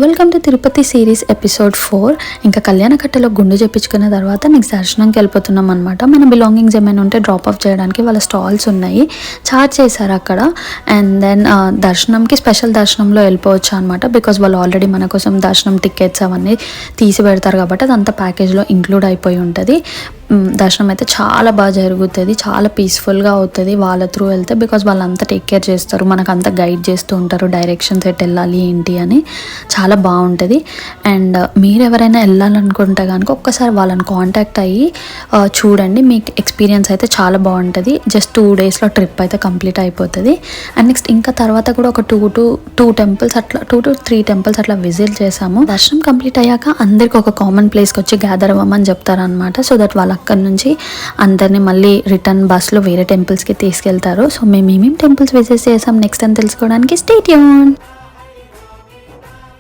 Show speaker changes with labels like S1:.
S1: Welcome to Tirupati series episode 4. ఇంకా కళ్యాణకట్టలో గుండు చేపించుకున్న తర్వాత నెక్స్ట్ దర్శనంకి వెళ్ళిపోతున్నాం అనమాట. మన బిలాంగింగ్స్ ఏమైనా ఉంటే డ్రాప్ ఆఫ్ చేయడానికి వాళ్ళ స్టాల్స్ ఉన్నాయి, చార్జ్ చేశారు అక్కడ. అండ్ దెన్ దర్శనంకి స్పెషల్ దర్శనంలో వెళ్ళిపోవచ్చు అనమాట. బికాజ్ వాళ్ళు ఆల్రెడీ మన కోసం దర్శనం టికెట్స్ అవన్నీ తీసి పెడతారు కాబట్టి అదంతా ప్యాకేజ్లో ఇంక్లూడ్ అయిపోయి ఉంటుంది. దర్శనం అయితే చాలా బాగా జరుగుతుంది, చాలా పీస్ఫుల్గా అవుతుంది వాళ్ళ త్రూ వెళ్తే. బికాజ్ వాళ్ళంతా టేక్ కేర్ చేస్తారు, మనకంతా గైడ్ చేస్తూ ఉంటారు, డైరెక్షన్స్ ఎట్ వెళ్ళాలి ఏంటి అని. చాలా బాగుంటుంది. అండ్ మీరు ఎవరైనా వెళ్ళాలనుకుంటే కనుక ఒక్కసారి వాళ్ళని కాంటాక్ట్ అయ్యి చూడండి, మీకు ఎక్స్పీరియన్స్ అయితే చాలా బాగుంటుంది. జస్ట్ 2 డేస్లో ట్రిప్ అయితే కంప్లీట్ అయిపోతుంది. అండ్ నెక్స్ట్ ఇంకా తర్వాత కూడా ఒక 2 టెంపుల్స్ అట్లా 2 to 3 టెంపుల్స్ అట్లా విజిట్ చేసాము. దర్శనం కంప్లీట్ అయ్యాక అందరికి ఒక కామన్ ప్లేస్కి వచ్చి గ్యాదర్ అవ్వమని చెప్తారనమాట. సో దట్ వాళ్ళ అక్కడి నుంచి అందరినీ మళ్ళీ రిటర్న్ బస్లో వేరే టెంపుల్స్కి తీసుకెళ్తారు. సో మేము ఏమేమి టెంపుల్స్ విజిట్ చేసాం నెక్స్ట్ అని తెలుసుకోవడానికి స్టే ట్యూన్.